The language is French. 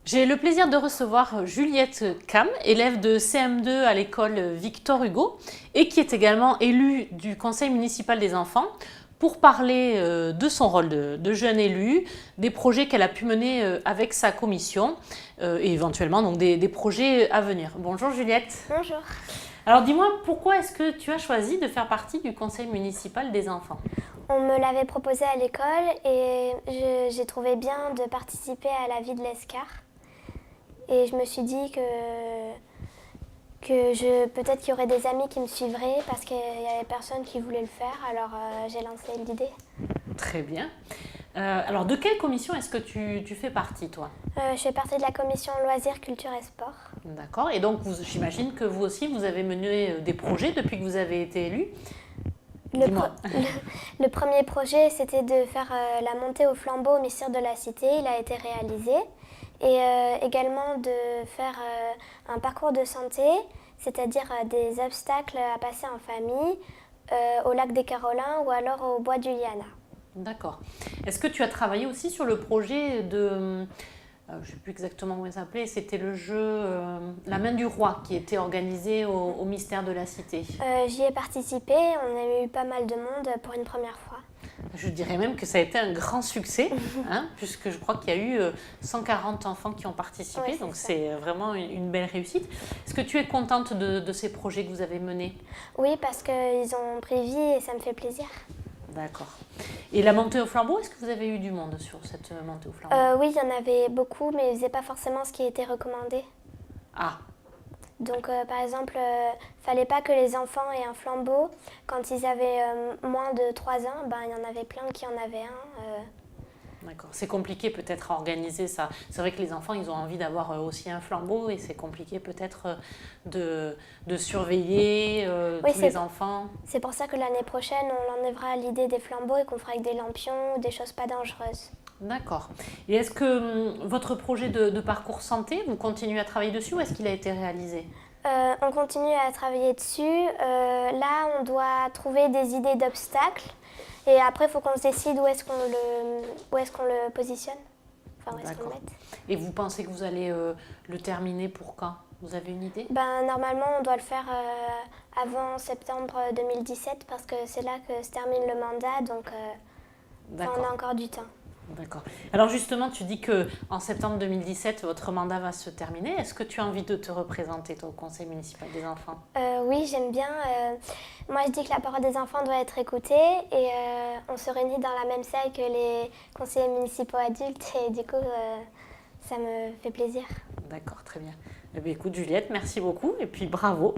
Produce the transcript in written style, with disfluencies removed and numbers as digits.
J'ai le plaisir de recevoir Juliette Cam, élève de CM2 à l'école Victor Hugo et qui est également élue du conseil municipal des enfants pour parler de son rôle de jeune élue, des projets qu'elle a pu mener avec sa commission et éventuellement donc des projets à venir. Bonjour Juliette. Bonjour. Alors dis-moi, pourquoi est-ce que tu as choisi de faire partie du conseil municipal des enfants ? On me l'avait proposé à l'école et j'ai trouvé bien de participer à la vie de l'ESCAR. Et je me suis dit peut-être qu'il y aurait des amis qui me suivraient parce qu'il n'y avait personne qui voulait le faire, alors j'ai lancé l'idée. Très bien. Alors de quelle commission est-ce que tu fais partie toi ? Je fais partie de la commission loisirs, culture et sport. D'accord. Et donc j'imagine que vous aussi vous avez mené des projets depuis que vous avez été élu. Le premier projet, c'était de faire la montée au flambeau au mystère de la Cité. Il a été réalisé. Et également de faire un parcours de santé, c'est-à-dire des obstacles à passer en famille au lac des Carolins ou alors au bois du Liana. D'accord. Est-ce que tu as travaillé aussi sur le projet de... je ne sais plus exactement comment il s'appelait, c'était le jeu La main du roi qui était organisé au mystère de la Cité. J'y ai participé, on a eu pas mal de monde pour une première fois. Je dirais même que ça a été un grand succès, puisque je crois qu'il y a eu 140 enfants qui ont participé, ouais, donc c'est vraiment une belle réussite. Est-ce que tu es contente de ces projets que vous avez menés ? Oui, parce qu'ils ont pris vie et ça me fait plaisir. D'accord. Et la montée au flambeau, est-ce que vous avez eu du monde sur cette montée au flambeau ? Oui, il y en avait beaucoup, mais ils ne faisaient pas forcément ce qui était recommandé. Ah. Donc, par exemple, fallait pas que les enfants aient un flambeau. Quand ils avaient moins de 3 ans, il y en avait plein qui en avaient un. D'accord. C'est compliqué peut-être à organiser ça. C'est vrai que les enfants, ils ont envie d'avoir aussi un flambeau et c'est compliqué peut-être de surveiller tous les enfants. C'est pour ça que l'année prochaine, on enlèvera l'idée des flambeaux et qu'on fera avec des lampions ou des choses pas dangereuses. D'accord. Et est-ce que votre projet de parcours santé, vous continuez à travailler dessus ou est-ce qu'il a été réalisé ? On continue à travailler dessus. Là, on doit trouver des idées d'obstacles. Et après, il faut qu'on se décide où est-ce qu'on le positionne. Enfin, où est-ce qu'on le mette. Et vous pensez que vous allez le terminer pour quand ? Vous avez une idée ? Normalement, on doit le faire avant septembre 2017 parce que c'est là que se termine le mandat. Donc, on a encore du temps. D'accord. Alors justement, tu dis qu'en septembre 2017, votre mandat va se terminer. Est-ce que tu as envie de te représenter toi, au conseil municipal des enfants ? Oui, j'aime bien. Moi, je dis que la parole des enfants doit être écoutée et on se réunit dans la même salle que les conseillers municipaux adultes et du coup, ça me fait plaisir. D'accord, très bien. Eh bien, écoute Juliette, merci beaucoup et puis bravo.